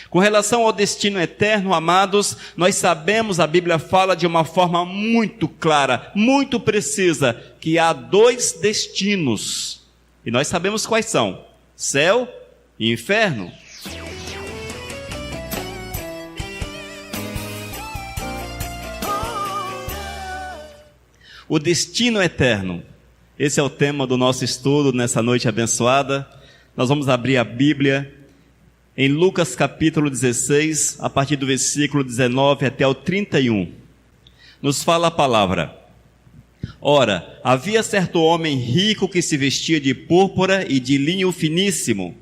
Com relação ao destino eterno, amados, nós sabemos, a Bíblia fala de uma forma muito clara, muito precisa, que há 2 destinos. E nós sabemos quais são: céu e inferno. O destino eterno. Esse é o tema do nosso estudo nessa noite abençoada. Nós vamos abrir a Bíblia em Lucas capítulo 16, a partir do versículo 19 até o 31. Nos fala a palavra: Ora, havia certo homem rico que se vestia de púrpura e de linho finíssimo,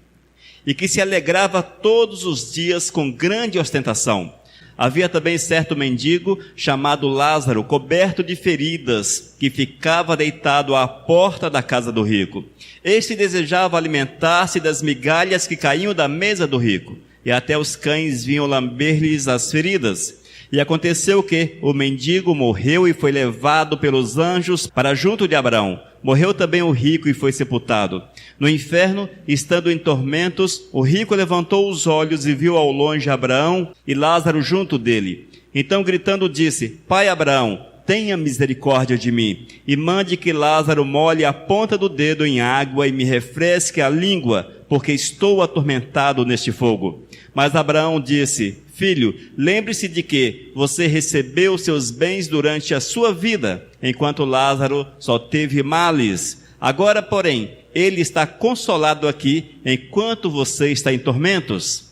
e que se alegrava todos os dias com grande ostentação. Havia também certo mendigo, chamado Lázaro, coberto de feridas, que ficava deitado à porta da casa do rico. Este desejava alimentar-se das migalhas que caíam da mesa do rico, e até os cães vinham lamber-lhes as feridas. E aconteceu que o mendigo morreu e foi levado pelos anjos para junto de Abraão. Morreu também o rico e foi sepultado. No inferno, estando em tormentos, o rico levantou os olhos e viu ao longe Abraão e Lázaro junto dele. Então, gritando, disse: Pai Abraão, tenha misericórdia de mim, e mande que Lázaro molhe a ponta do dedo em água e me refresque a língua, porque estou atormentado neste fogo. Mas Abraão disse: Filho, lembre-se de que você recebeu seus bens durante a sua vida, enquanto Lázaro só teve males. Agora, porém, ele está consolado aqui, enquanto você está em tormentos.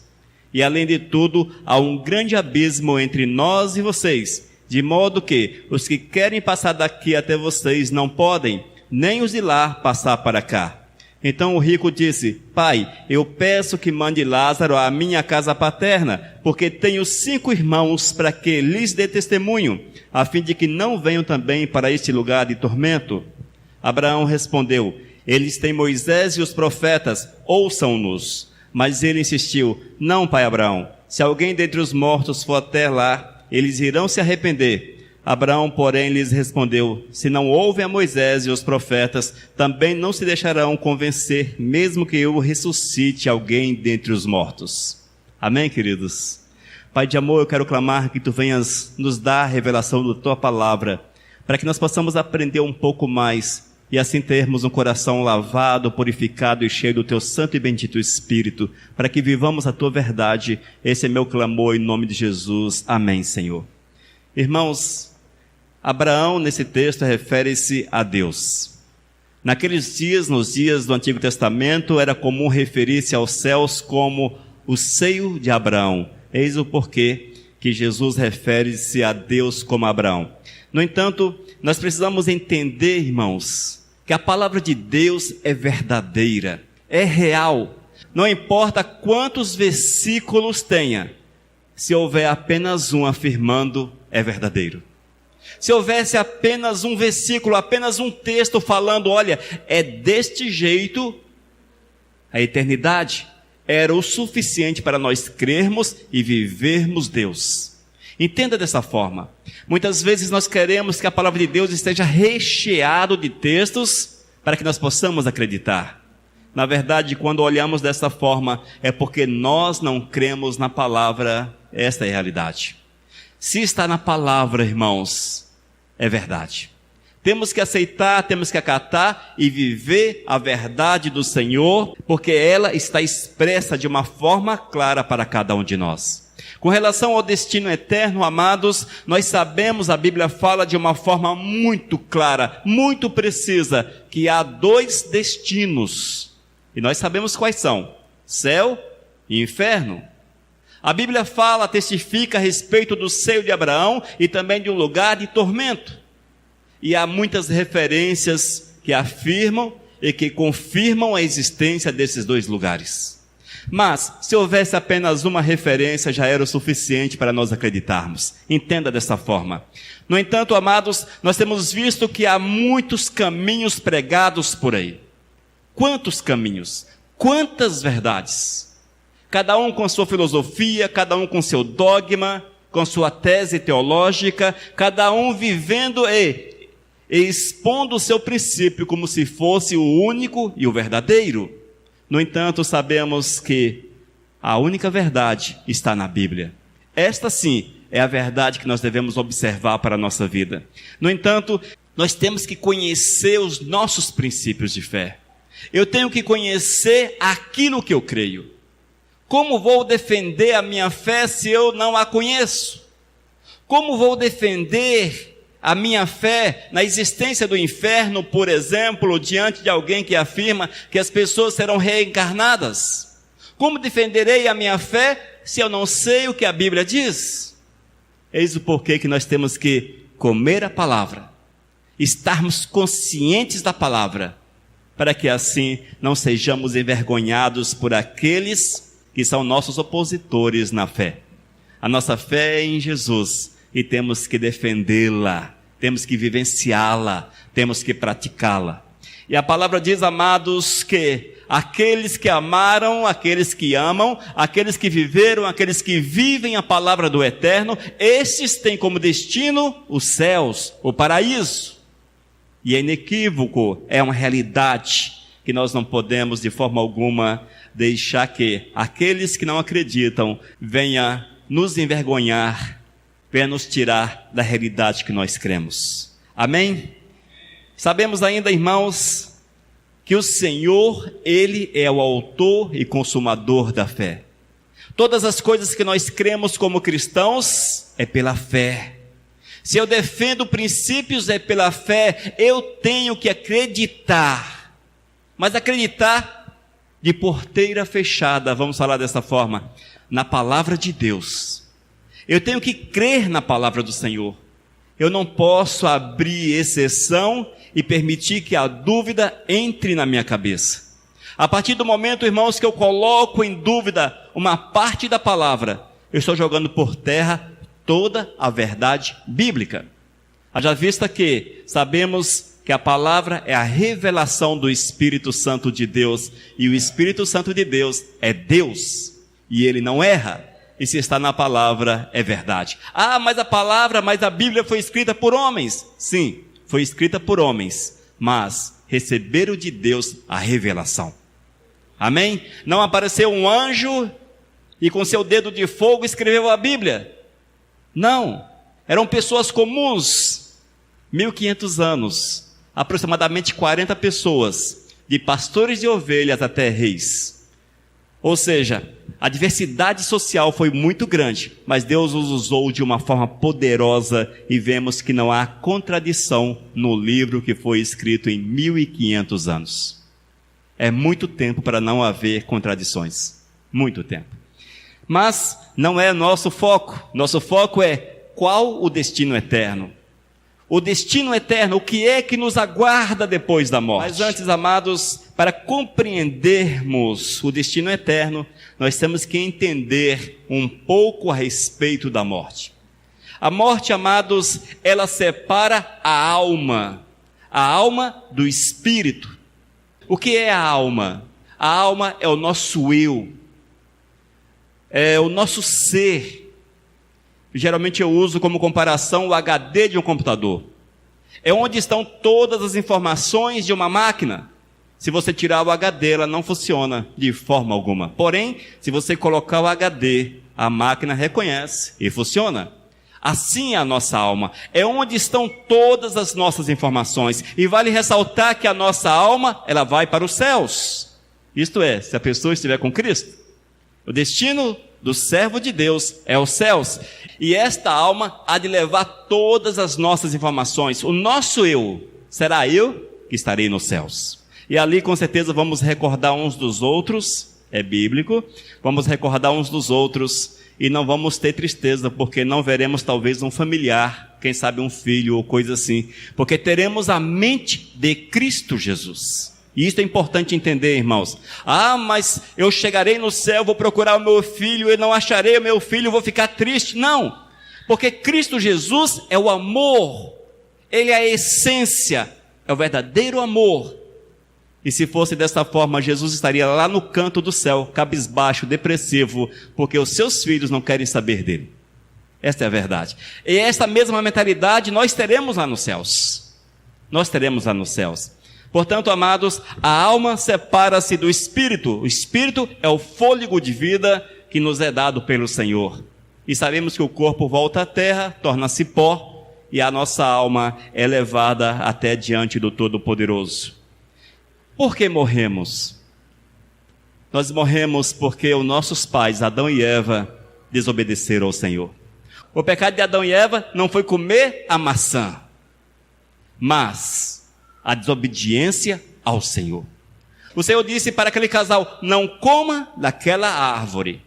E além de tudo, há um grande abismo entre nós e vocês, de modo que os que querem passar daqui até vocês não podem, nem os de lá passar para cá. Então o rico disse: Pai, eu peço que mande Lázaro à minha casa paterna, porque tenho 5 irmãos, para que lhes dê testemunho, a fim de que não venham também para este lugar de tormento. Abraão respondeu: Eles têm Moisés e os profetas, ouçam-nos. Mas ele insistiu: Não, pai Abraão, se alguém dentre os mortos for até lá, eles irão se arrepender. Abraão, porém, lhes respondeu: Se não ouvem a Moisés e os profetas, também não se deixarão convencer, mesmo que eu ressuscite alguém dentre os mortos. Amém, queridos? Pai de amor, eu quero clamar que Tu venhas nos dar a revelação da Tua palavra, para que nós possamos aprender um pouco mais, e assim termos um coração lavado, purificado e cheio do Teu santo e bendito Espírito, para que vivamos a Tua verdade. Esse é meu clamor em nome de Jesus. Amém, Senhor. Irmãos, Abraão, nesse texto, refere-se a Deus. Naqueles dias, nos dias do Antigo Testamento, era comum referir-se aos céus como o seio de Abraão. Eis o porquê que Jesus refere-se a Deus como Abraão. No entanto, nós precisamos entender, irmãos, que a palavra de Deus é verdadeira, é real. Não importa quantos versículos tenha, se houver apenas um afirmando, é verdadeiro. Se houvesse apenas um versículo, apenas um texto falando, olha, é deste jeito, a eternidade era o suficiente para nós crermos e vivermos Deus. Entenda dessa forma. Muitas vezes nós queremos que a palavra de Deus esteja recheado de textos para que nós possamos acreditar. Na verdade, quando olhamos dessa forma, é porque nós não cremos na palavra. Esta é a realidade. Se está na palavra, irmãos, é verdade. Temos que aceitar, temos que acatar e viver a verdade do Senhor, porque ela está expressa de uma forma clara para cada um de nós. Com relação ao destino eterno, amados, nós sabemos, a Bíblia fala de uma forma muito clara, muito precisa, que há 2 destinos. E nós sabemos quais são: céu e inferno. A Bíblia fala, testifica a respeito do seio de Abraão e também de um lugar de tormento. E há muitas referências que afirmam e que confirmam a existência desses 2 lugares. Mas, se houvesse apenas uma referência, já era o suficiente para nós acreditarmos. Entenda dessa forma. No entanto, amados, nós temos visto que há muitos caminhos pregados por aí. Quantos caminhos? Quantas verdades? Cada um com sua filosofia, cada um com seu dogma, com sua tese teológica, cada um vivendo e expondo o seu princípio como se fosse o único e o verdadeiro. No entanto, sabemos que A única verdade está na Bíblia. Esta sim é a verdade que nós devemos observar para a nossa vida. No entanto, nós temos que conhecer os nossos princípios de fé. Eu tenho que conhecer aquilo que eu creio. Como vou defender a minha fé se eu não a conheço? Como vou defender a minha fé na existência do inferno, por exemplo, diante de alguém que afirma que as pessoas serão reencarnadas? Como defenderei a minha fé se eu não sei o que a Bíblia diz? Eis o porquê que nós temos que comer a palavra, estarmos conscientes da palavra, para que assim não sejamos envergonhados por aqueles que são nossos opositores na fé. A nossa fé é em Jesus e temos que defendê-la, temos que vivenciá-la, temos que praticá-la. E a palavra diz, amados, que aqueles que amaram, aqueles que amam, aqueles que viveram, aqueles que vivem a palavra do Eterno, estes têm como destino os céus, o paraíso. E é inequívoco, é uma realidade que nós não podemos de forma alguma deixar que aqueles que não acreditam venham nos envergonhar, venham nos tirar da realidade que nós cremos. Amém? Sabemos ainda, irmãos, que o Senhor, Ele é o autor e consumador da fé. Todas as coisas que nós cremos como cristãos é pela fé. Se eu defendo princípios é pela fé, eu tenho que acreditar. Mas acreditar de porteira fechada, vamos falar dessa forma, na palavra de Deus. Eu tenho que crer na palavra do Senhor. Eu não posso abrir exceção e permitir que a dúvida entre na minha cabeça. A partir do momento, irmãos, que eu coloco em dúvida uma parte da palavra, eu estou jogando por terra toda a verdade bíblica. Haja vista que sabemos que a palavra é a revelação do Espírito Santo de Deus, e o Espírito Santo de Deus é Deus, e Ele não erra, e se está na palavra, é verdade. Mas a Bíblia foi escrita por homens. Sim, foi escrita por homens, mas receberam de Deus a revelação. Amém? Não apareceu um anjo e com seu dedo de fogo escreveu a Bíblia. Não, eram pessoas comuns, 1500 anos, aproximadamente 40 pessoas, de pastores de ovelhas até reis. Ou seja, a diversidade social foi muito grande, mas Deus os usou de uma forma poderosa e vemos que não há contradição no livro que foi escrito em 1500 anos. É muito tempo para não haver contradições. Muito tempo. Mas não é nosso foco. Nosso foco é qual o destino eterno. O destino eterno, o que é que nos aguarda depois da morte? Mas antes, amados, para compreendermos o destino eterno, nós temos que entender um pouco a respeito da morte. A morte, amados, ela separa a alma do espírito. O que é a alma? A alma é o nosso eu, é o nosso ser. Geralmente eu uso como comparação o HD de um computador. É onde estão todas as informações de uma máquina. Se você tirar o HD, ela não funciona de forma alguma. Porém, se você colocar o HD, a máquina reconhece e funciona. Assim é a nossa alma. É onde estão todas as nossas informações. E vale ressaltar que a nossa alma, ela vai para os céus. Isto é, se a pessoa estiver com Cristo. O destino do servo de Deus é os céus. E esta alma há de levar todas as nossas informações. O nosso eu será eu que estarei nos céus. E ali com certeza vamos recordar uns dos outros, é bíblico, vamos recordar uns dos outros e não vamos ter tristeza, porque não veremos talvez um familiar, quem sabe um filho ou coisa assim, porque teremos a mente de Cristo Jesus. E isso é importante entender, irmãos. Mas eu chegarei no céu, vou procurar o meu filho e não acharei o meu filho, vou ficar triste. Não, porque Cristo Jesus é o amor, Ele é a essência, é o verdadeiro amor. E se fosse dessa forma, Jesus estaria lá no canto do céu, cabisbaixo, depressivo, porque os seus filhos não querem saber dele. Esta é a verdade. E esta mesma mentalidade nós teremos lá nos céus. Nós teremos lá nos céus. Portanto, amados, a alma separa-se do espírito. O espírito é o fôlego de vida que nos é dado pelo Senhor. E sabemos que o corpo volta à terra, torna-se pó, e a nossa alma é levada até diante do Todo-Poderoso. Por que morremos? Nós morremos porque os nossos pais, Adão e Eva, desobedeceram ao Senhor. O pecado de Adão e Eva não foi comer a maçã, mas a desobediência ao Senhor. O Senhor disse para aquele casal: não coma daquela árvore.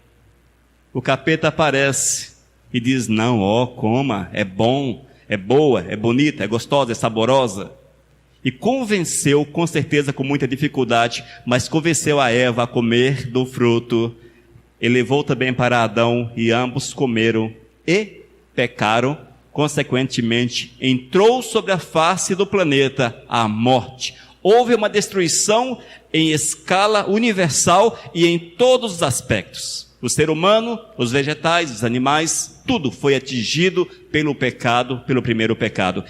O capeta aparece e diz: não, coma, é bom, é boa, é bonita, é gostosa, é saborosa. E convenceu, com certeza com muita dificuldade, mas convenceu a Eva a comer do fruto. E levou também para Adão, e ambos comeram e pecaram. Consequentemente, entrou sobre a face do planeta a morte. Houve uma destruição em escala universal e em todos os aspectos. O ser humano, os vegetais, os animais, tudo foi atingido pelo pecado, pelo primeiro pecado.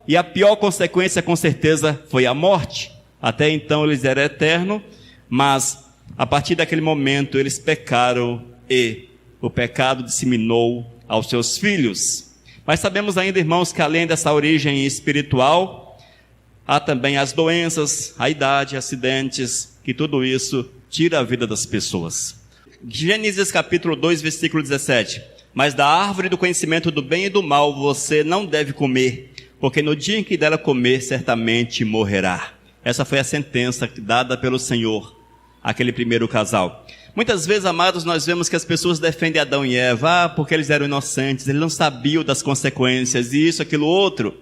E a pior consequência, com certeza, foi a morte. Até então eles eram eternos, mas a partir daquele momento eles pecaram e o pecado disseminou aos seus filhos. Mas sabemos ainda, irmãos, que além dessa origem espiritual, há também as doenças, a idade, acidentes, que tudo isso tira a vida das pessoas. Gênesis capítulo 2, versículo 17. Mas da árvore do conhecimento do bem e do mal você não deve comer, porque no dia em que dela comer, certamente morrerá. Essa foi a sentença dada pelo Senhor àquele primeiro casal. Muitas vezes, amados, nós vemos que as pessoas defendem Adão e Eva, porque eles eram inocentes, eles não sabiam das consequências, e isso, aquilo, outro.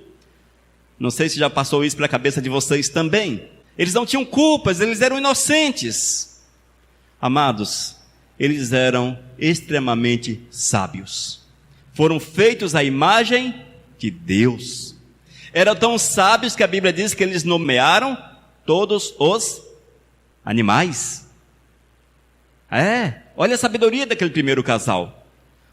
Não sei se já passou isso pela cabeça de vocês também. Eles não tinham culpas, eles eram inocentes. Amados, eles eram extremamente sábios. Foram feitos à imagem de Deus. Eram tão sábios que a Bíblia diz que eles nomearam todos os animais. Olha a sabedoria daquele primeiro casal.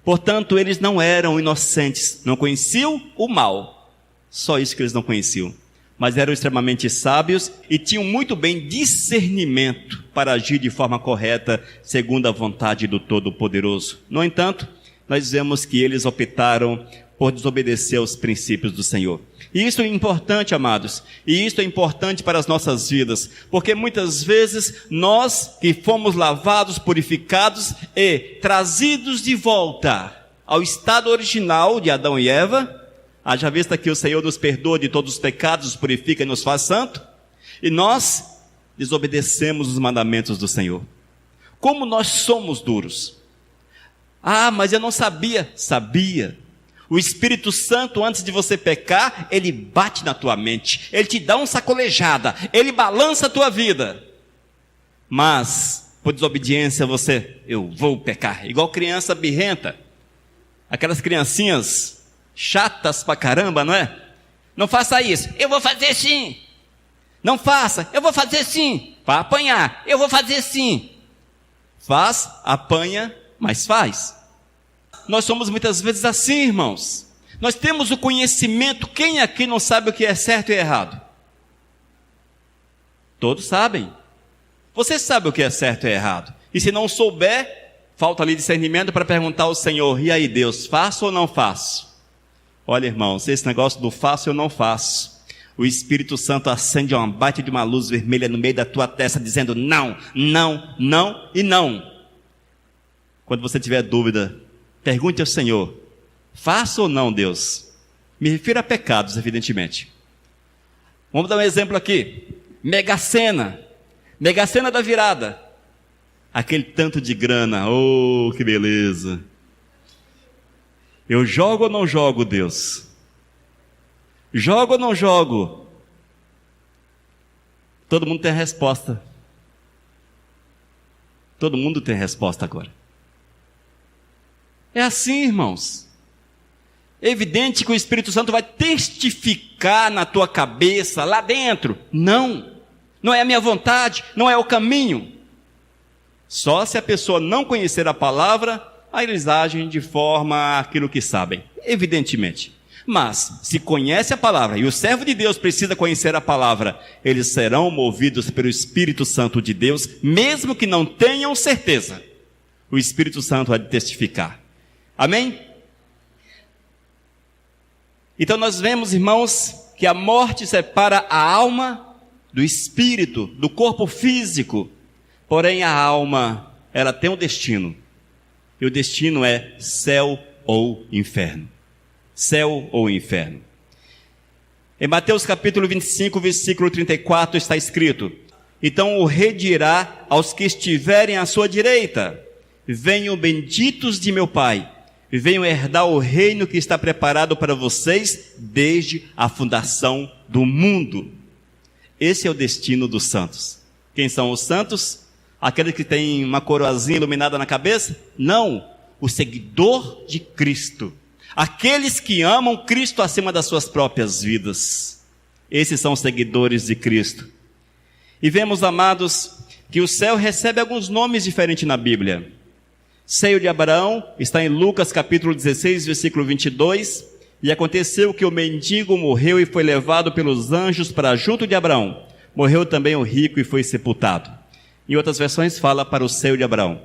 Portanto, eles não eram inocentes, não conheciam o mal. Só isso que eles não conheciam. Mas eram extremamente sábios e tinham muito bem discernimento para agir de forma correta, segundo a vontade do Todo-Poderoso. No entanto, nós vemos que eles optaram por desobedecer aos princípios do Senhor. E isso é importante, amados, e isso é importante para as nossas vidas, porque muitas vezes nós que fomos lavados, purificados e trazidos de volta ao estado original de Adão e Eva, haja vista que o Senhor nos perdoa de todos os pecados, nos purifica e nos faz santo, e nós desobedecemos os mandamentos do Senhor. Como nós somos duros. Mas eu não sabia. Sabia. O Espírito Santo, antes de você pecar, ele bate na tua mente, ele te dá uma sacolejada, ele balança a tua vida. Mas, por desobediência, eu vou pecar. Igual criança birrenta. Aquelas criancinhas chatas pra caramba, não é? Não faça isso. Eu vou fazer sim. Não faça. Eu vou fazer sim. Vai apanhar. Eu vou fazer sim. Faz, apanha, mas faz. Nós somos muitas vezes assim, irmãos. Nós temos o conhecimento. Quem aqui não sabe o que é certo e errado? Todos sabem. Você sabe o que é certo e errado. E se não souber, falta ali discernimento para perguntar ao Senhor: e aí, Deus, faço ou não faço? Olha, irmãos, esse negócio do faço ou não faço, o Espírito Santo acende uma baita de uma luz vermelha no meio da tua testa, dizendo não, não, não e não. Quando você tiver dúvida, pergunte ao Senhor: faço ou não, Deus? Me refiro a pecados, evidentemente. Vamos dar um exemplo aqui. Mega Sena da virada. Aquele tanto de grana, que beleza. Eu jogo ou não jogo, Deus? Jogo ou não jogo? Todo mundo tem a resposta. Todo mundo tem a resposta agora. É assim, irmãos. É evidente que o Espírito Santo vai testificar na tua cabeça, lá dentro: não é a minha vontade, não é o caminho. Só se a pessoa não conhecer a palavra, aí eles agem de forma aquilo que sabem, evidentemente. Mas, se conhece a palavra, e o servo de Deus precisa conhecer a palavra, eles serão movidos pelo Espírito Santo de Deus, mesmo que não tenham certeza. O Espírito Santo vai testificar. Amém? Então nós vemos, irmãos, que a morte separa a alma do espírito, do corpo físico. Porém, a alma, ela tem um destino. E o destino é céu ou inferno. Céu ou inferno. Em Mateus capítulo 25, versículo 34, está escrito: então o rei dirá aos que estiverem à sua direita: venham benditos de meu Pai, e venham herdar o reino que está preparado para vocês desde a fundação do mundo. Esse é o destino dos santos. Quem são os santos? Aqueles que têm uma coroazinha iluminada na cabeça? Não, o seguidor de Cristo. Aqueles que amam Cristo acima das suas próprias vidas. Esses são os seguidores de Cristo. E vemos, amados, que o céu recebe alguns nomes diferentes na Bíblia. Seio de Abraão está em Lucas capítulo 16, versículo 22. E aconteceu que o mendigo morreu e foi levado pelos anjos para junto de Abraão. Morreu também o rico e foi sepultado. Em outras versões fala para o seio de Abraão.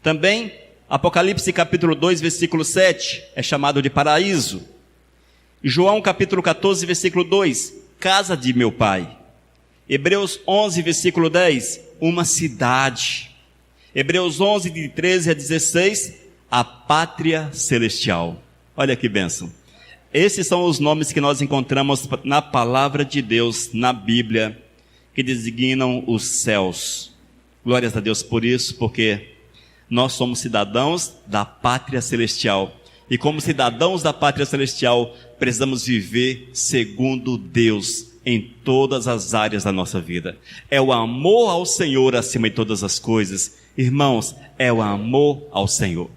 Também Apocalipse capítulo 2, versículo 7, é chamado de paraíso. João capítulo 14, versículo 2, casa de meu Pai. Hebreus 11, versículo 10, uma cidade. Hebreus 11, de 13 a 16, a pátria celestial. Olha que bênção. Esses são os nomes que nós encontramos na palavra de Deus, na Bíblia, que designam os céus. Glórias a Deus por isso, porque nós somos cidadãos da pátria celestial. E como cidadãos da pátria celestial, precisamos viver segundo Deus em todas as áreas da nossa vida. É o amor ao Senhor acima de todas as coisas. Irmãos, é o amor ao Senhor.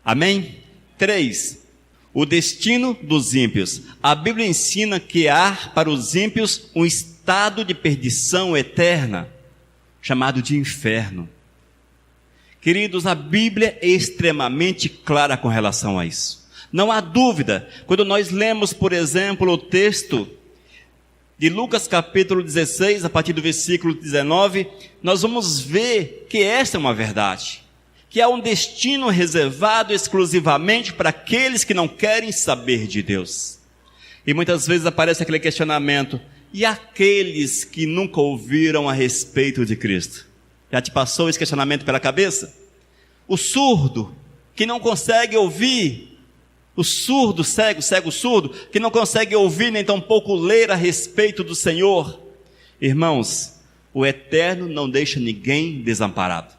Amém? 3. O destino dos ímpios. A Bíblia ensina que há para os ímpios um estado de perdição eterna, chamado de inferno. Queridos, a Bíblia é extremamente clara com relação a isso. Não há dúvida. Quando nós lemos, por exemplo, o texto de Lucas capítulo 16, a partir do versículo 19, nós vamos ver que esta é uma verdade. Que há um destino reservado exclusivamente para aqueles que não querem saber de Deus. E muitas vezes aparece aquele questionamento: e aqueles que nunca ouviram a respeito de Cristo? Já te passou esse questionamento pela cabeça? O surdo, que não consegue ouvir, o surdo, cego surdo, que não consegue ouvir nem tampouco ler a respeito do Senhor. Irmãos, o Eterno não deixa ninguém desamparado.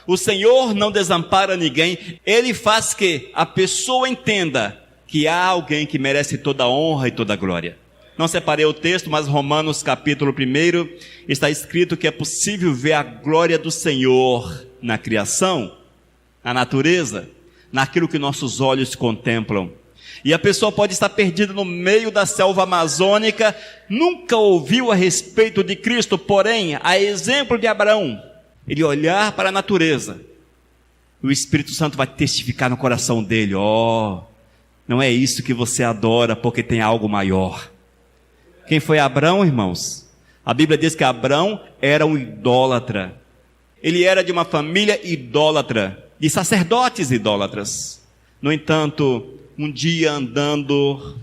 O Senhor não desampara ninguém. Ele faz que a pessoa entenda que há alguém que merece toda a honra e toda a glória. Não separei o texto, mas Romanos capítulo 1 está escrito que é possível ver a glória do Senhor na criação, na natureza, naquilo que nossos olhos contemplam. E a pessoa pode estar perdida no meio da selva amazônica, nunca ouviu a respeito de Cristo, porém, a exemplo de Abraão, ele olhar para a natureza, o Espírito Santo vai testificar no coração dele: não é isso que você adora, porque tem algo maior. Quem foi Abraão, irmãos? A Bíblia diz que Abraão era um idólatra. Ele era de uma família idólatra, de sacerdotes idólatras. No entanto, um dia andando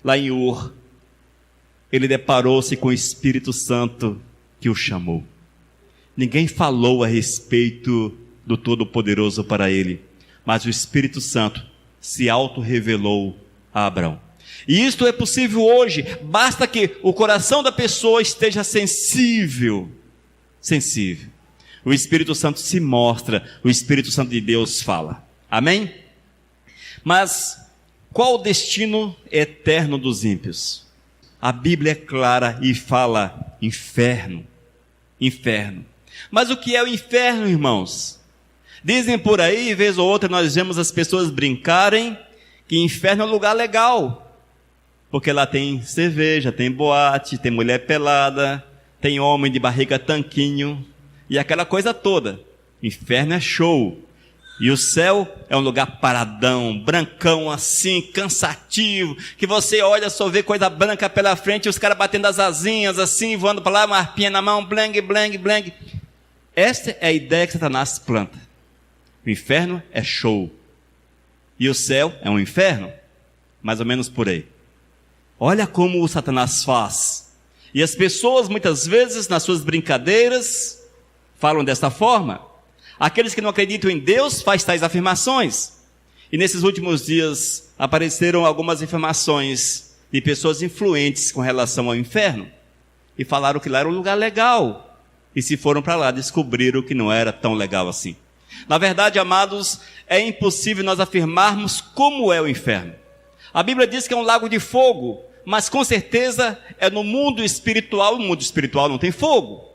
lá em Ur, ele deparou-se com o Espírito Santo que o chamou. Ninguém falou a respeito do Todo-Poderoso para ele, mas o Espírito Santo se auto-revelou a Abraão. E isto é possível hoje, basta que o coração da pessoa esteja sensível. O Espírito Santo se mostra, o Espírito Santo de Deus fala. Amém? Mas qual o destino eterno dos ímpios? A Bíblia é clara e fala inferno. Inferno. Mas o que é o inferno, irmãos? Dizem por aí, vez ou outra nós vemos as pessoas brincarem que inferno é um lugar legal. Porque lá tem cerveja, tem boate, tem mulher pelada, tem homem de barriga tanquinho, e aquela coisa toda. Inferno é show. E o céu é um lugar paradão, brancão assim, cansativo, que você olha, só vê coisa branca pela frente, e os caras batendo as asinhas assim, voando para lá, uma arpinha na mão, blang, blang, blang. Esta é a ideia que Satanás planta. O inferno é show. E o céu é um inferno. Mais ou menos por aí. Olha como o Satanás faz. E as pessoas muitas vezes nas suas brincadeiras falam desta forma. Aqueles que não acreditam em Deus fazem tais afirmações. E nesses últimos dias apareceram algumas informações de pessoas influentes com relação ao inferno. E falaram que lá era um lugar legal. E se foram para lá, descobriram que não era tão legal assim. Na verdade, amados, é impossível nós afirmarmos como é o inferno. A Bíblia diz que é um lago de fogo, mas com certeza é no mundo espiritual. No mundo espiritual não tem fogo,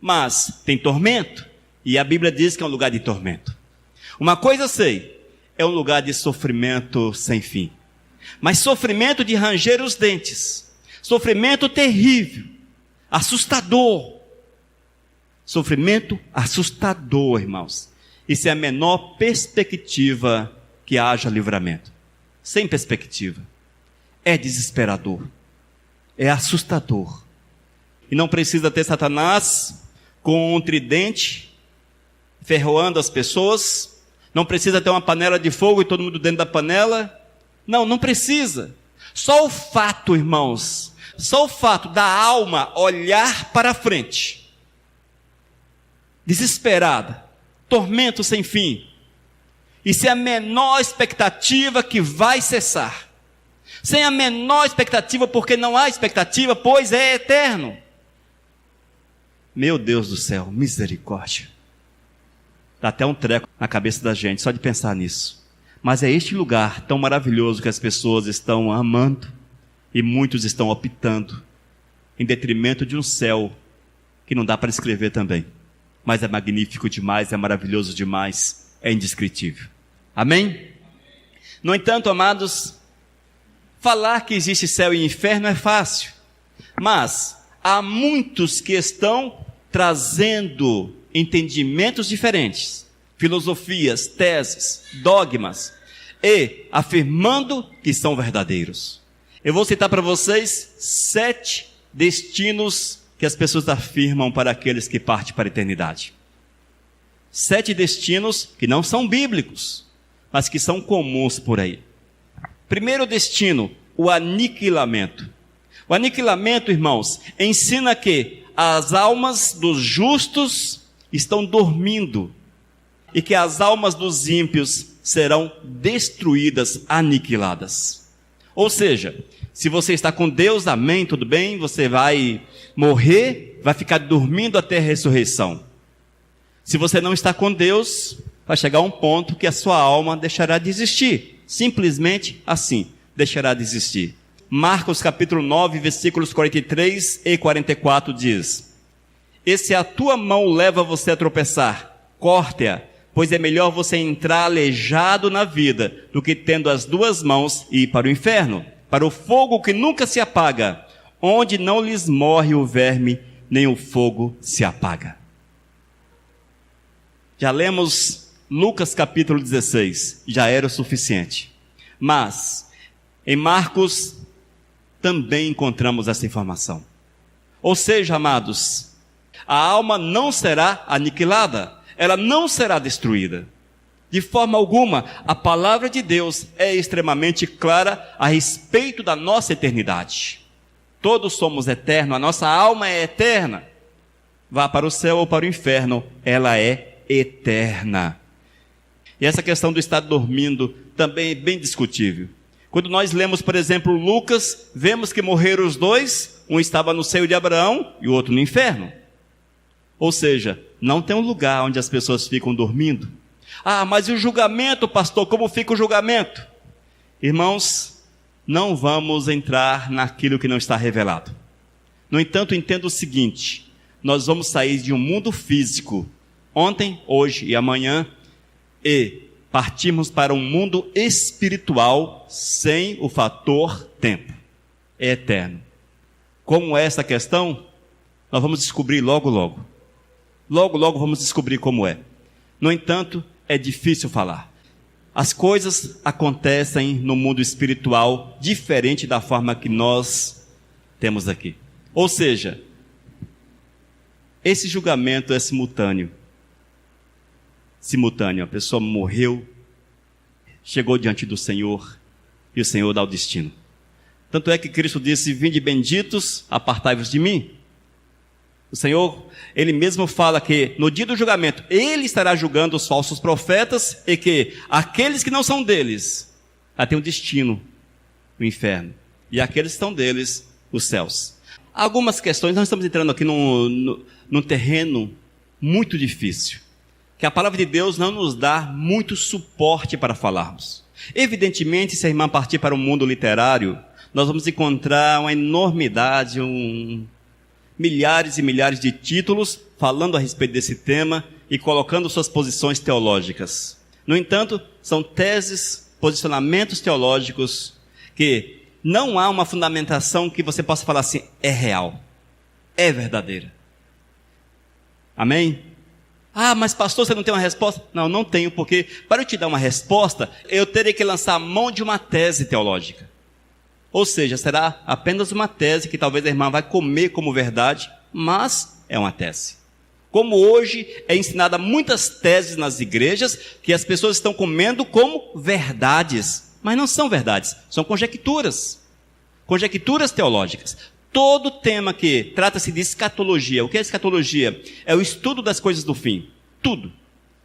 mas tem tormento. E a Bíblia diz que é um lugar de tormento. Uma coisa eu sei, é um lugar de sofrimento sem fim. Mas sofrimento de ranger os dentes. Sofrimento terrível, assustador. Sofrimento assustador, irmãos. Isso é a menor perspectiva que haja livramento. Sem perspectiva. É desesperador. É assustador. E não precisa ter Satanás com um tridente ferroando as pessoas. Não precisa ter uma panela de fogo e todo mundo dentro da panela. Não precisa. Só o fato, irmãos, só o fato da alma olhar para frente, desesperada, tormento sem fim, e sem a menor expectativa que vai cessar, sem a menor expectativa, porque não há expectativa, pois é eterno. Meu Deus do céu, misericórdia. Dá até um treco na cabeça da gente, só de pensar nisso. Mas é este lugar tão maravilhoso que as pessoas estão amando, e muitos estão optando, em detrimento de um céu, que não dá para descrever também. Mas é magnífico demais, é maravilhoso demais, é indescritível. Amém? No entanto, amados, falar que existe céu e inferno é fácil, mas há muitos que estão trazendo entendimentos diferentes, filosofias, teses, dogmas, e afirmando que são verdadeiros. Eu vou citar para vocês 7 destinos que as pessoas afirmam para aqueles que partem para a eternidade. 7 destinos que não são bíblicos, mas que são comuns por aí. Primeiro destino, o aniquilamento. O aniquilamento, irmãos, ensina que as almas dos justos estão dormindo e que as almas dos ímpios serão destruídas, aniquiladas. Ou seja, se você está com Deus, amém, tudo bem, você vai morrer, vai ficar dormindo até a ressurreição. Se você não está com Deus, vai chegar um ponto que a sua alma deixará de existir. Simplesmente assim, deixará de existir. Marcos capítulo 9, versículos 43 e 44 diz: E se a tua mão leva você a tropeçar, corte-a, pois é melhor você entrar aleijado na vida, do que tendo as 2 mãos ir para o inferno, para o fogo que nunca se apaga, onde não lhes morre o verme, nem o fogo se apaga. Já lemos Lucas capítulo 16, já era o suficiente. Mas, em Marcos, também encontramos essa informação. Ou seja, amados, a alma não será aniquilada, ela não será destruída. De forma alguma, a palavra de Deus é extremamente clara a respeito da nossa eternidade. Todos somos eternos, a nossa alma é eterna. Vá para o céu ou para o inferno, ela é eterna. E essa questão do estar dormindo também é bem discutível. Quando nós lemos, por exemplo, Lucas, vemos que morreram os 2, um estava no seio de Abraão e o outro no inferno. Ou seja, não tem um lugar onde as pessoas ficam dormindo. Ah, mas e o julgamento, pastor? Como fica o julgamento? Irmãos, não vamos entrar naquilo que não está revelado. No entanto, entenda o seguinte: nós vamos sair de um mundo físico, ontem, hoje e amanhã, e partimos para um mundo espiritual sem o fator tempo. É eterno. Como é essa questão? Nós vamos descobrir logo, logo. Logo, logo vamos descobrir como é. No entanto, é difícil falar. As coisas acontecem no mundo espiritual diferente da forma que nós temos aqui. Ou seja, esse julgamento é simultâneo. simultâneo. A pessoa morreu, chegou diante do Senhor e o Senhor dá o destino. Tanto é que Cristo disse: vinde benditos, apartai-vos de mim. O Senhor, Ele mesmo fala que no dia do julgamento, Ele estará julgando os falsos profetas e que aqueles que não são deles, têm um destino, o inferno. E aqueles que estão deles, os céus. Algumas questões, nós estamos entrando aqui num terreno muito difícil, que a palavra de Deus não nos dá muito suporte para falarmos. Evidentemente, se a irmã partir para o mundo literário, nós vamos encontrar uma enormidade, milhares e milhares de títulos falando a respeito desse tema e colocando suas posições teológicas. No entanto, são teses, posicionamentos teológicos que não há uma fundamentação que você possa falar assim: é real, é verdadeira. Amém? Ah, mas pastor, você não tem uma resposta? Não, não tenho, porque para eu te dar uma resposta, eu terei que lançar a mão de uma tese teológica. Ou seja, será apenas uma tese que talvez a irmã vai comer como verdade, mas é uma tese. Como hoje é ensinada muitas teses nas igrejas, que as pessoas estão comendo como verdades, mas não são verdades, são conjecturas. Conjecturas teológicas. Todo tema que trata-se de escatologia. O que é escatologia? É o estudo das coisas do fim. Tudo.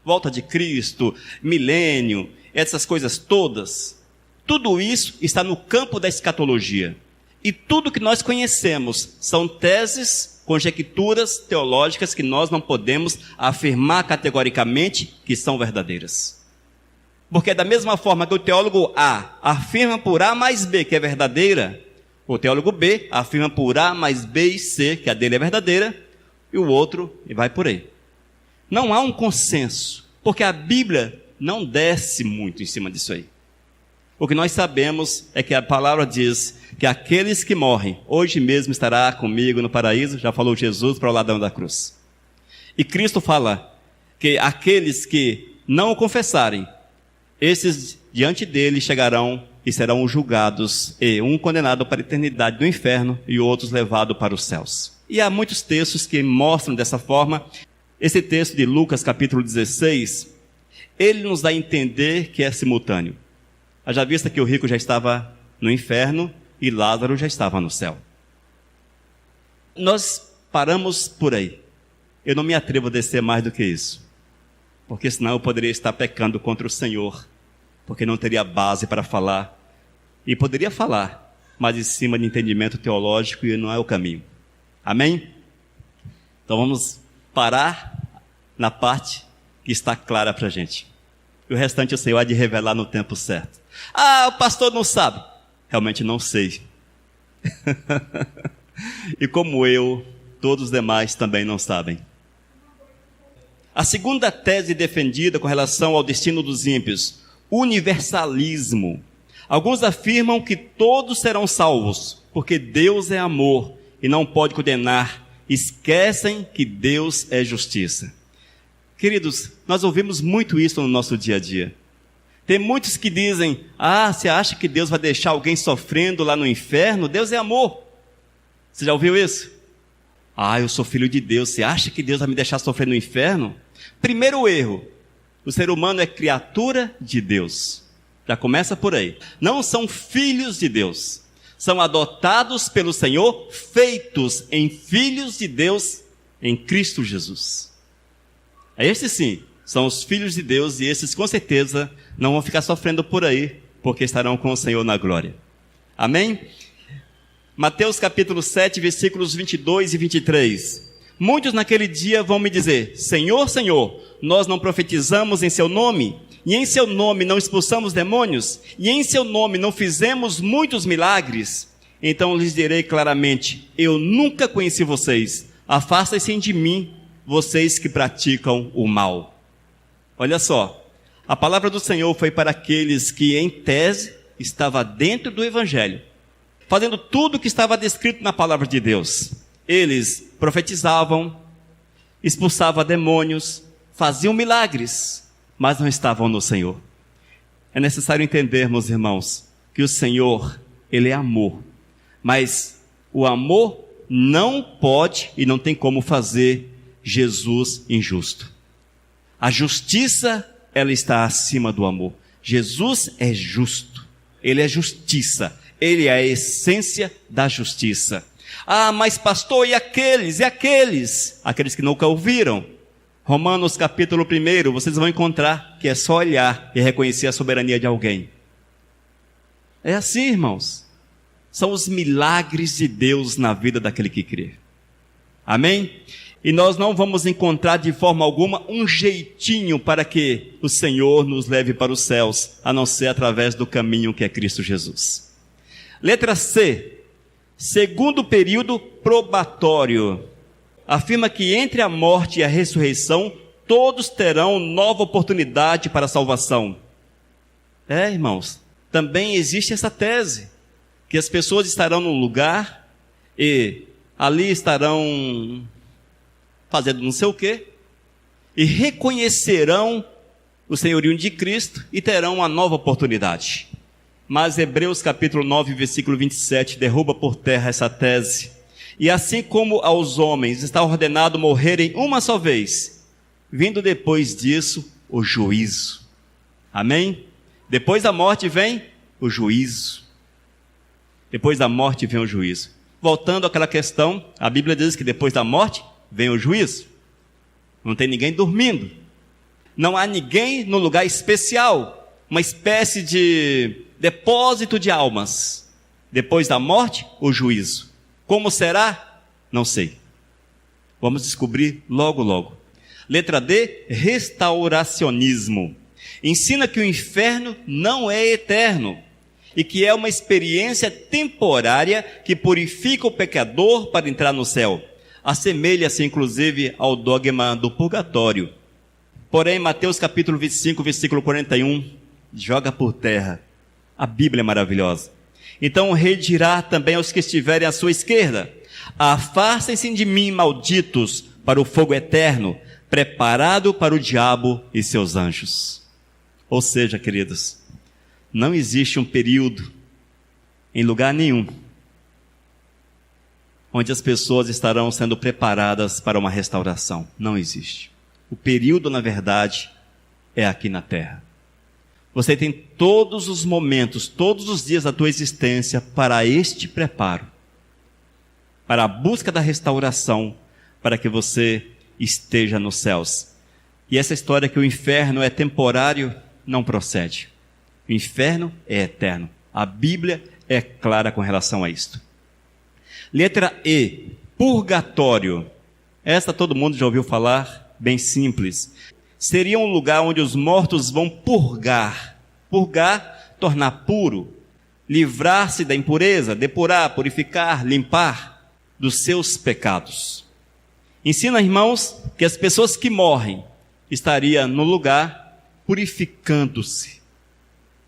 Volta de Cristo, milênio, essas coisas todas. Tudo isso está no campo da escatologia. E tudo que nós conhecemos são teses, conjecturas teológicas que nós não podemos afirmar categoricamente que são verdadeiras. Porque da mesma forma que o teólogo A afirma por A mais B que é verdadeira, o teólogo B afirma por A mais B e C que a dele é verdadeira, e o outro e vai por aí. Não há um consenso, porque a Bíblia não desce muito em cima disso aí. O que nós sabemos é que a palavra diz que aqueles que morrem, hoje mesmo estará comigo no paraíso, já falou Jesus para o ladrão da cruz. E Cristo fala que aqueles que não o confessarem, esses diante dele chegarão e serão julgados, e um condenado para a eternidade do inferno e outros levados para os céus. E há muitos textos que mostram dessa forma. Esse texto de Lucas capítulo 16, ele nos dá a entender que é simultâneo. Haja vista que o rico já estava no inferno e Lázaro já estava no céu. Nós paramos por aí. Eu não me atrevo a descer mais do que isso, porque senão eu poderia estar pecando contra o Senhor, porque não teria base para falar, e poderia falar, mas em cima de entendimento teológico, e não é o caminho. Amém? Então vamos parar na parte que está clara para a gente. E o restante o Senhor há de revelar no tempo certo. Ah, o pastor não sabe. Realmente não sei. E como eu, todos os demais também não sabem. A segunda tese defendida com relação ao destino dos ímpios: universalismo. Alguns afirmam que todos serão salvos, porque Deus é amor e não pode condenar. Esquecem que Deus é justiça. Queridos, nós ouvimos muito isso no nosso dia a dia. Tem muitos que dizem: ah, você acha que Deus vai deixar alguém sofrendo lá no inferno? Deus é amor. Você já ouviu isso? Ah, eu sou filho de Deus, você acha que Deus vai me deixar sofrer no inferno? Primeiro erro: o ser humano é criatura de Deus. Já começa por aí. Não são filhos de Deus. São adotados pelo Senhor, feitos em filhos de Deus em Cristo Jesus. Esses sim, são os filhos de Deus, e esses com certeza não vão ficar sofrendo por aí, porque estarão com o Senhor na glória. Amém? Mateus capítulo 7, versículos 22 e 23. Muitos naquele dia vão me dizer: Senhor, Senhor, nós não profetizamos em seu nome, e em seu nome não expulsamos demônios, e em seu nome não fizemos muitos milagres? Então lhes direi claramente: eu nunca conheci vocês, afastem-se de mim, vocês que praticam o mal. Olha só, a palavra do Senhor foi para aqueles que em tese estava dentro do Evangelho, fazendo tudo o que estava descrito na palavra de Deus. Eles profetizavam, expulsavam demônios, faziam milagres, mas não estavam no Senhor. É necessário entendermos, irmãos, que o Senhor, Ele é amor, mas o amor não pode e não tem como fazer Jesus injusto. A justiça, ela está acima do amor. Jesus é justo. Ele é justiça. Ele é a essência da justiça. Ah, mas pastor, e aqueles? E aqueles? Aqueles que nunca ouviram. Romanos capítulo 1, vocês vão encontrar que é só olhar e reconhecer a soberania de alguém. É assim, irmãos. São os milagres de Deus na vida daquele que crê. Amém? E nós não vamos encontrar de forma alguma um jeitinho para que o Senhor nos leve para os céus, a não ser através do caminho que é Cristo Jesus. Letra C. Segundo período probatório. Afirma que entre a morte e a ressurreição, todos terão nova oportunidade para a salvação. Irmãos, também existe essa tese, que as pessoas estarão num lugar e ali estarão fazendo não sei o quê, e reconhecerão o senhorio de Cristo e terão uma nova oportunidade. Mas Hebreus capítulo 9, versículo 27, derruba por terra essa tese. E assim como aos homens está ordenado morrerem uma só vez, vindo depois disso o juízo. Amém? Depois da morte vem o juízo. Depois da morte vem o juízo. Voltando àquela questão, a Bíblia diz que depois da morte vem o juízo. Não tem ninguém dormindo. Não há ninguém no lugar especial, uma espécie de depósito de almas. Depois da morte, o juízo. Como será? Não sei. Vamos descobrir logo, logo. Letra D, restauracionismo. Ensina que o inferno não é eterno e que é uma experiência temporária que purifica o pecador para entrar no céu. Assemelha-se, inclusive, ao dogma do purgatório. Porém, Mateus capítulo 25, versículo 41, joga por terra. A Bíblia é maravilhosa. Então o rei dirá também aos que estiverem à sua esquerda: afastem-se de mim, malditos, para o fogo eterno, preparado para o diabo e seus anjos. Ou seja, queridos, não existe um período, em lugar nenhum, onde as pessoas estarão sendo preparadas para uma restauração. Não existe. O período, na verdade, é aqui na terra. Você tem todos os momentos, todos os dias da tua existência para este preparo, para a busca da restauração, para que você esteja nos céus. E essa história que o inferno é temporário não procede. O inferno é eterno. A Bíblia é clara com relação a isto. Letra E, purgatório. Esta todo mundo já ouviu falar, bem simples. Seria um lugar onde os mortos vão purgar. Purgar, tornar puro, livrar-se da impureza, depurar, purificar, limpar dos seus pecados. Ensina, irmãos, que as pessoas que morrem estariam no lugar purificando-se,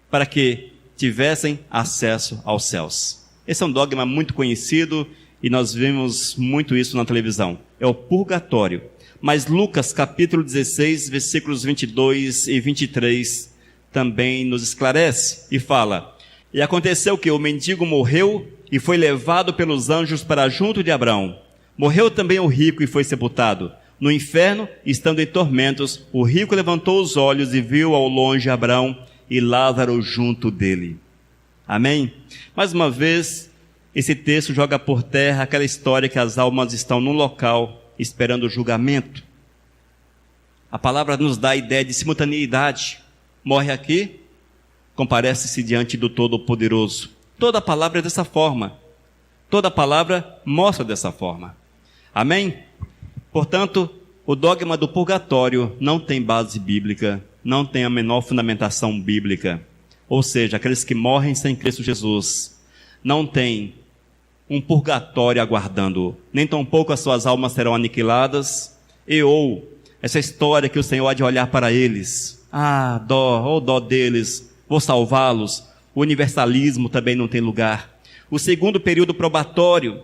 para que tivessem acesso aos céus. Esse é um dogma muito conhecido e nós vemos muito isso na televisão. É o purgatório. Mas Lucas capítulo 16, versículos 22 e 23 também nos esclarece e fala: e aconteceu que o mendigo morreu e foi levado pelos anjos para junto de Abraão. Morreu também o rico e foi sepultado. No inferno, estando em tormentos, o rico levantou os olhos e viu ao longe Abraão e Lázaro junto dele. Amém? Mais uma vez, esse texto joga por terra aquela história que as almas estão num local esperando o julgamento. A palavra nos dá a ideia de simultaneidade. Morre aqui, comparece-se diante do Todo-Poderoso. Toda a palavra é dessa forma. Toda a palavra mostra dessa forma. Amém? Portanto, o dogma do purgatório não tem base bíblica, não tem a menor fundamentação bíblica. Ou seja, aqueles que morrem sem Cristo Jesus não têm um purgatório aguardando, nem tampouco as suas almas serão aniquiladas, ou essa história que o Senhor há de olhar para eles, dó deles, vou salvá-los. O universalismo também não tem lugar. O segundo período probatório,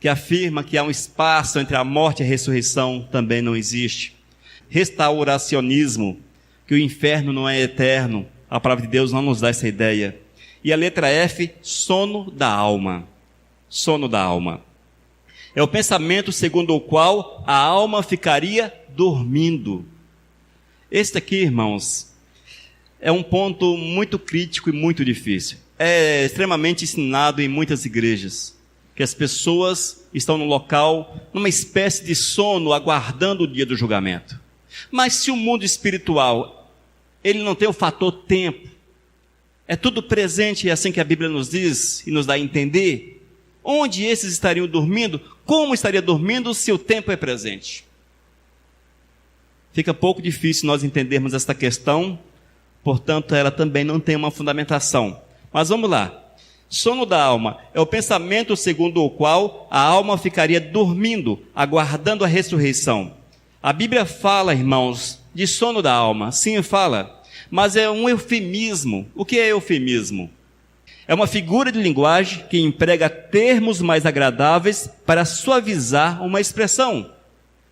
que afirma que há um espaço entre a morte e a ressurreição, também não existe. Restauracionismo, que o inferno não é eterno, a palavra de Deus não nos dá essa ideia. E a letra F, sono da alma. Sono da alma. É o pensamento segundo o qual a alma ficaria dormindo. Este aqui, irmãos, é um ponto muito crítico e muito difícil. É extremamente ensinado em muitas igrejas, que as pessoas estão no local, numa espécie de sono, aguardando o dia do julgamento. Mas se o mundo espiritual, ele não tem o fator tempo, é tudo presente, é assim que a Bíblia nos diz e nos dá a entender, onde esses estariam dormindo, como estaria dormindo se o tempo é presente? Fica pouco difícil nós entendermos esta questão, portanto ela também não tem uma fundamentação. Mas vamos lá. Sono da alma é o pensamento segundo o qual a alma ficaria dormindo, aguardando a ressurreição. A Bíblia fala, irmãos, de sono da alma. Sim, fala. Mas é um eufemismo. O que é eufemismo? É uma figura de linguagem que emprega termos mais agradáveis para suavizar uma expressão.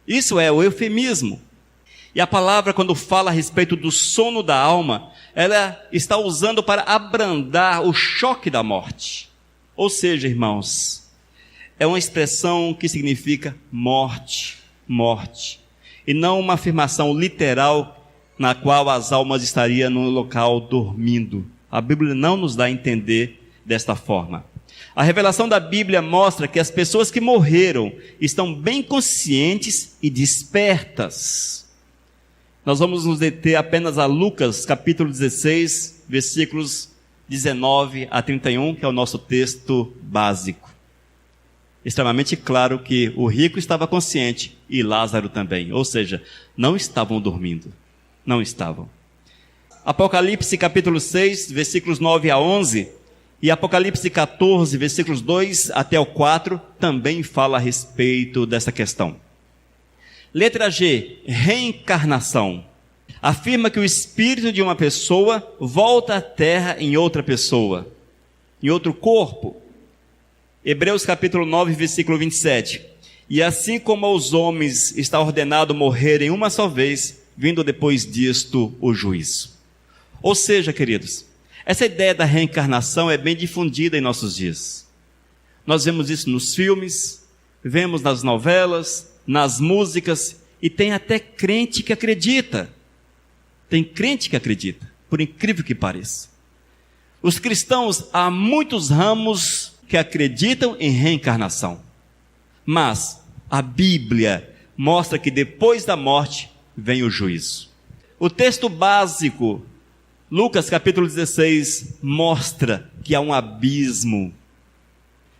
Isso é o eufemismo. E a palavra, quando fala a respeito do sono da alma, ela está usando para abrandar o choque da morte. Ou seja, irmãos, é uma expressão que significa morte, morte. E não uma afirmação literal na qual as almas estariam no local dormindo. A Bíblia não nos dá a entender desta forma. A revelação da Bíblia mostra que as pessoas que morreram estão bem conscientes e despertas. Nós vamos nos deter apenas a Lucas, capítulo 16, versículos 19 a 31, que é o nosso texto básico. Extremamente claro que o rico estava consciente e Lázaro também, ou seja, não estavam dormindo, não estavam. Apocalipse, capítulo 6, versículos 9 a 11, e Apocalipse 14, versículos 2 até o 4, também fala a respeito dessa questão. Letra G, reencarnação. Afirma que o espírito de uma pessoa volta à terra em outra pessoa, em outro corpo. Hebreus capítulo 9, versículo 27. E assim como aos homens está ordenado morrerem uma só vez, vindo depois disto o juízo. Ou seja, queridos, essa ideia da reencarnação é bem difundida em nossos dias. Nós vemos isso nos filmes, vemos nas novelas, nas músicas, e tem até crente que acredita. Tem crente que acredita, por incrível que pareça. Os cristãos, há muitos ramos que acreditam em reencarnação. Mas a Bíblia mostra que depois da morte vem o juízo. O texto básico, Lucas capítulo 16, mostra que há um abismo.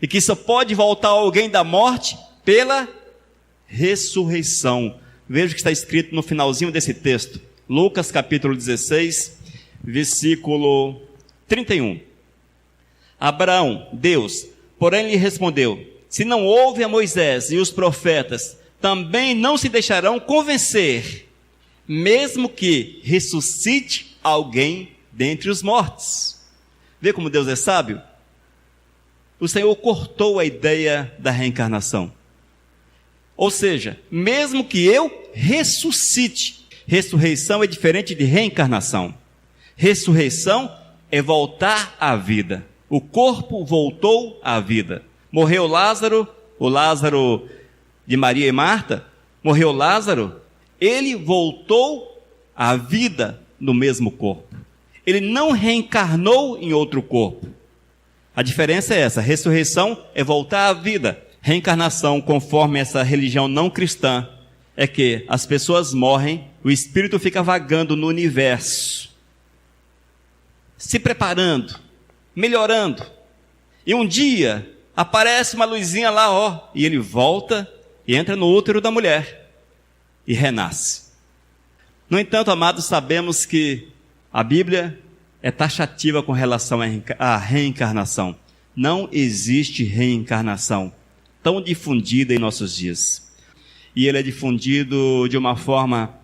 E que só pode voltar alguém da morte pela ressurreição. Veja o que está escrito no finalzinho desse texto. Lucas capítulo 16, versículo 31. Abraão, Deus, porém lhe respondeu: se não ouve a Moisés e os profetas, também não se deixarão convencer, mesmo que ressuscite alguém dentre os mortos. Vê como Deus é sábio? O Senhor cortou a ideia da reencarnação. Ou seja, mesmo que eu ressuscite, ressurreição é diferente de reencarnação. Ressurreição é voltar à vida. O corpo voltou à vida. Morreu Lázaro, o Lázaro de Maria e Marta, morreu Lázaro, ele voltou à vida no mesmo corpo. Ele não reencarnou em outro corpo. A diferença é essa: ressurreição é voltar à vida. Reencarnação, conforme essa religião não cristã, é que as pessoas morrem, o espírito fica vagando no universo, se preparando, melhorando, e um dia aparece uma luzinha lá, ó, e ele volta e entra no útero da mulher e renasce. No entanto, amados, sabemos que a Bíblia é taxativa com relação à reencarnação. Não existe reencarnação tão difundida em nossos dias. E ele é difundido de uma forma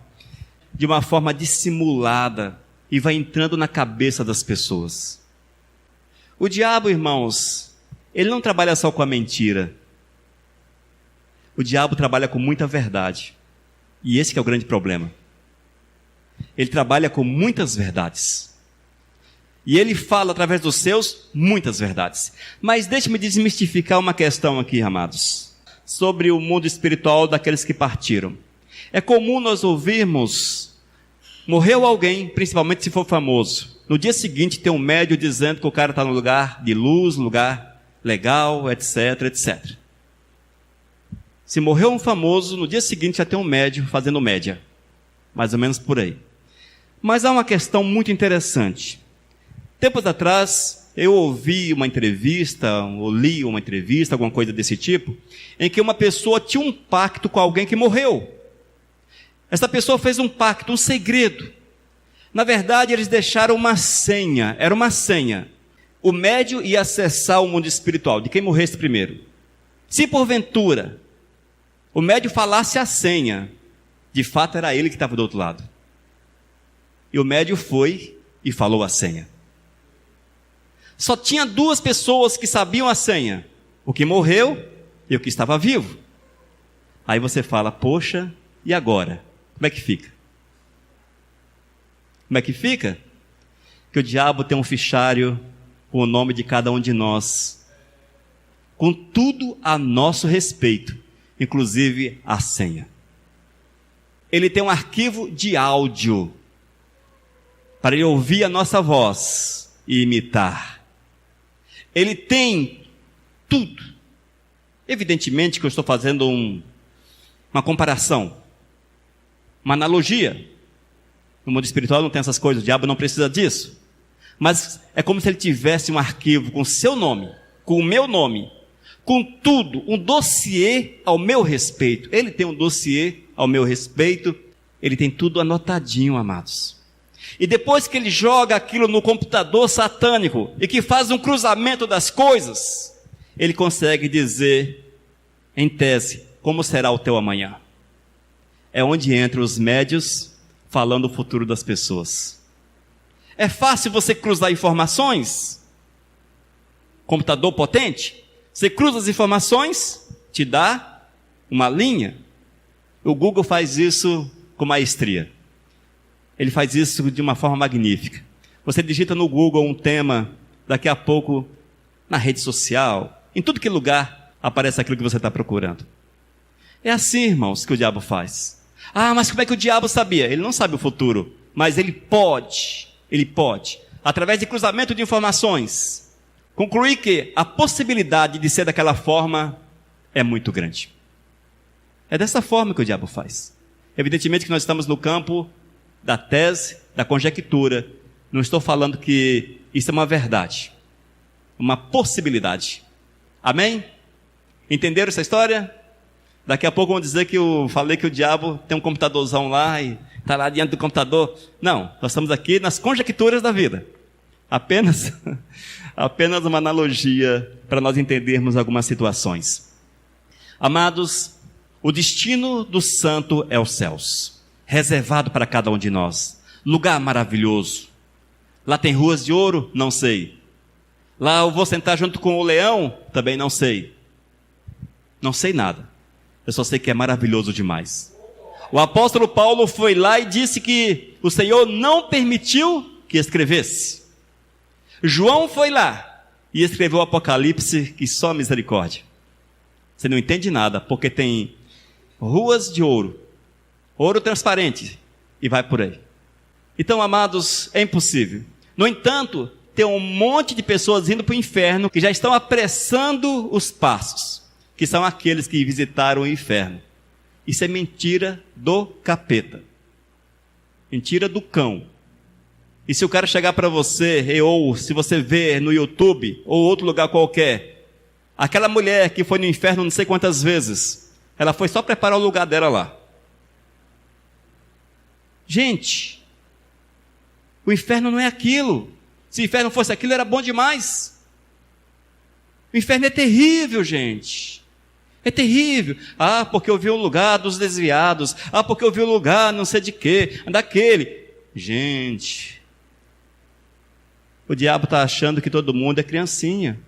dissimulada e vai entrando na cabeça das pessoas. O diabo, irmãos, ele não trabalha só com a mentira. O diabo trabalha com muita verdade. E esse que é o grande problema. Ele trabalha com muitas verdades. E ele fala através dos seus muitas verdades. Mas deixe-me desmistificar uma questão aqui, amados, sobre o mundo espiritual daqueles que partiram. É comum nós ouvirmos Morreu alguém, principalmente se for famoso. No dia seguinte tem um médium dizendo que o cara está no lugar de luz, no lugar legal, etc, etc. Se morreu um famoso, no dia seguinte já tem um médium fazendo média. Mais ou menos por aí. Mas há uma questão muito interessante. Tempos atrás, eu ouvi uma entrevista, ou li uma entrevista, alguma coisa desse tipo, em que uma pessoa tinha um pacto com alguém que morreu. Essa pessoa fez um pacto, um segredo. Na verdade, eles deixaram uma senha, era uma senha. O médium ia acessar o mundo espiritual, de quem morresse primeiro. Se porventura o médium falasse a senha, de fato era ele que estava do outro lado. E o médium foi e falou a senha. Só tinha duas pessoas que sabiam a senha, o que morreu e o que estava vivo. Aí você fala, poxa, e agora? Como é que fica? Como é que fica? Que o diabo tem um fichário com o nome de cada um de nós, com tudo a nosso respeito, inclusive a senha. Ele tem um arquivo de áudio para ele ouvir a nossa voz e imitar. Ele tem tudo. Evidentemente que eu estou fazendo uma comparação, uma analogia. No mundo espiritual não tem essas coisas, o diabo não precisa disso. Mas é como se ele tivesse um arquivo com o seu nome, com o meu nome, com tudo, um dossiê ao meu respeito. Ele tem um dossiê ao meu respeito, ele tem tudo anotadinho, amados. E depois que ele joga aquilo no computador satânico e que faz um cruzamento das coisas, ele consegue dizer, em tese, como será o teu amanhã. É onde entram os médios falando o futuro das pessoas. É fácil você cruzar informações? Computador potente? Você cruza as informações, te dá uma linha. O Google faz isso com maestria. Ele faz isso de uma forma magnífica. Você digita no Google um tema, daqui a pouco, na rede social, em tudo que lugar, aparece aquilo que você está procurando. É assim, irmãos, que o diabo faz. Ah, mas como é que o diabo sabia? Ele não sabe o futuro, mas ele pode, através de cruzamento de informações, concluir que a possibilidade de ser daquela forma é muito grande. É dessa forma que o diabo faz. Evidentemente que nós estamos no campo da tese, da conjectura. Não estou falando que isso é uma verdade, uma possibilidade. Amém? Entenderam essa história? Daqui a pouco vão dizer que eu falei que o diabo tem um computadorzão lá e está lá diante do computador. Não, nós estamos aqui nas conjecturas da vida. Apenas uma analogia para nós entendermos algumas situações. Amados, o destino do santo é os céus, reservado para cada um de nós. Lugar maravilhoso. Lá tem ruas de ouro? Não sei. Lá eu vou sentar junto com o leão? Também não sei. Não sei nada. Eu só sei que é maravilhoso demais. O apóstolo Paulo foi lá e disse que o Senhor não permitiu que escrevesse. João foi lá e escreveu o Apocalipse, que só misericórdia. Você não entende nada, porque tem ruas de ouro, ouro transparente, e vai por aí. Então, amados, é impossível. No entanto, tem um monte de pessoas indo para o inferno que já estão apressando os passos, que são aqueles que visitaram o inferno. Isso é mentira do capeta. Mentira do cão. E se o cara chegar para você, ou se você ver no YouTube, ou outro lugar qualquer, aquela mulher que foi no inferno não sei quantas vezes, ela foi só preparar o lugar dela lá. Gente, o inferno não é aquilo. Se o inferno fosse aquilo, era bom demais. O inferno é terrível, gente. É terrível. Ah, porque eu vi o lugar dos desviados. Ah, porque eu vi o lugar não sei de quê, daquele. Gente, o diabo está achando que todo mundo é criancinha.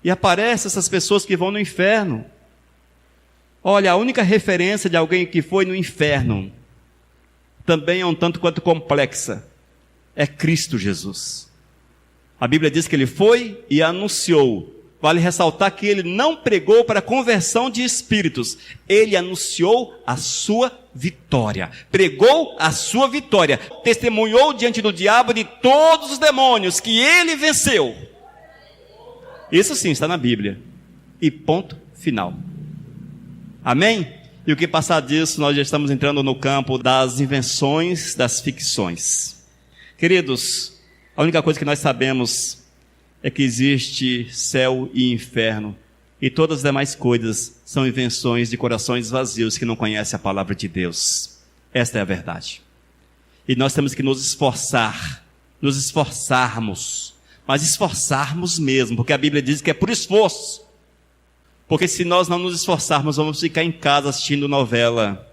E aparecem essas pessoas que vão no inferno. Olha, a única referência de alguém que foi no inferno também é um tanto quanto complexa. É Cristo Jesus. A Bíblia diz que ele foi e anunciou. Vale ressaltar que ele não pregou para conversão de espíritos. Ele anunciou a sua vitória. Pregou a sua vitória. Testemunhou diante do diabo de todos os demônios que ele venceu. Isso sim está na Bíblia. E ponto final. Amém? E o que passar disso, nós já estamos entrando no campo das invenções, das ficções. Queridos, a única coisa que nós sabemos é que existe céu e inferno, e todas as demais coisas são invenções de corações vazios que não conhecem a palavra de Deus. Esta é a verdade. E nós temos que nos esforçarmos, mas esforçarmos mesmo, porque a Bíblia diz que é por esforço. Porque se nós não nos esforçarmos, vamos ficar em casa assistindo novela.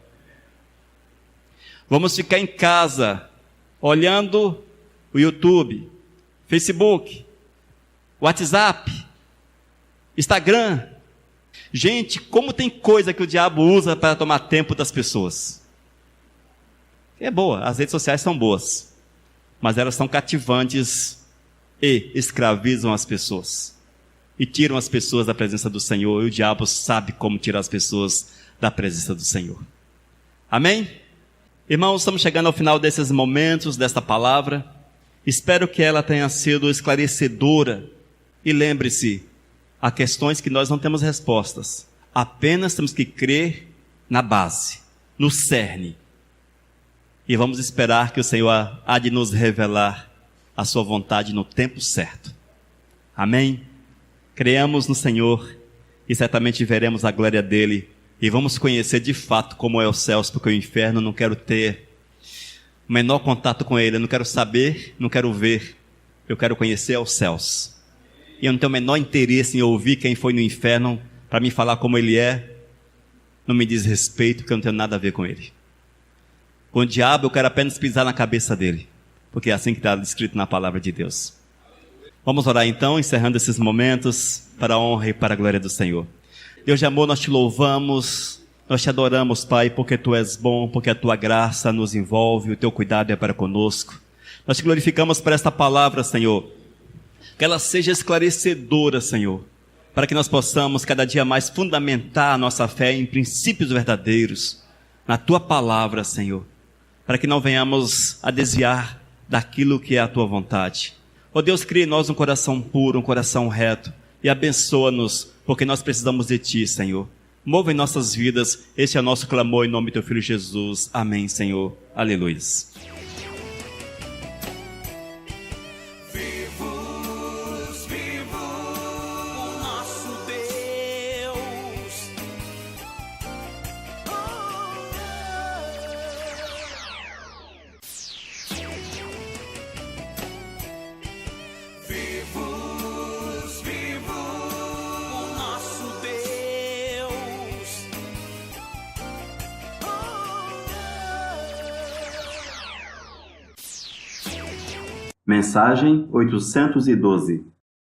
Vamos ficar em casa olhando o YouTube, Facebook, WhatsApp, Instagram. Gente, como tem coisa que o diabo usa para tomar tempo das pessoas. É boa, as redes sociais são boas, mas elas são cativantes e escravizam as pessoas. E tiram as pessoas da presença do Senhor, e o diabo sabe como tirar as pessoas da presença do Senhor. Amém? Irmãos, estamos chegando ao final desses momentos, desta palavra. Espero que ela tenha sido esclarecedora. E lembre-se, há questões que nós não temos respostas. Apenas temos que crer na base, no cerne. E vamos esperar que o Senhor há de nos revelar a sua vontade no tempo certo. Amém? Creamos no Senhor e certamente veremos a glória dele. E vamos conhecer de fato como é os céus, porque o inferno não quero ter o menor contato com ele. Eu não quero saber, não quero ver. Eu quero conhecer os céus. E eu não tenho o menor interesse em ouvir quem foi no inferno para me falar como ele é. Não me diz respeito, porque eu não tenho nada a ver com ele. Com o diabo eu quero apenas pisar na cabeça dele, porque é assim que está escrito na palavra de Deus. Vamos orar então, encerrando esses momentos para a honra e para a glória do Senhor. Deus de amor, nós te louvamos, nós te adoramos, Pai, porque tu és bom, porque a tua graça nos envolve, o teu cuidado é para conosco. Nós te glorificamos por esta palavra, Senhor. Que ela seja esclarecedora, Senhor, para que nós possamos cada dia mais fundamentar a nossa fé em princípios verdadeiros, na tua palavra, Senhor, para que não venhamos a desviar daquilo que é a tua vontade. Ó Deus, cria em nós um coração puro, um coração reto, e abençoa-nos, porque nós precisamos de ti, Senhor. Mova em nossas vidas, este é o nosso clamor em nome do teu Filho Jesus. Amém, Senhor. Aleluia. Mensagem 812.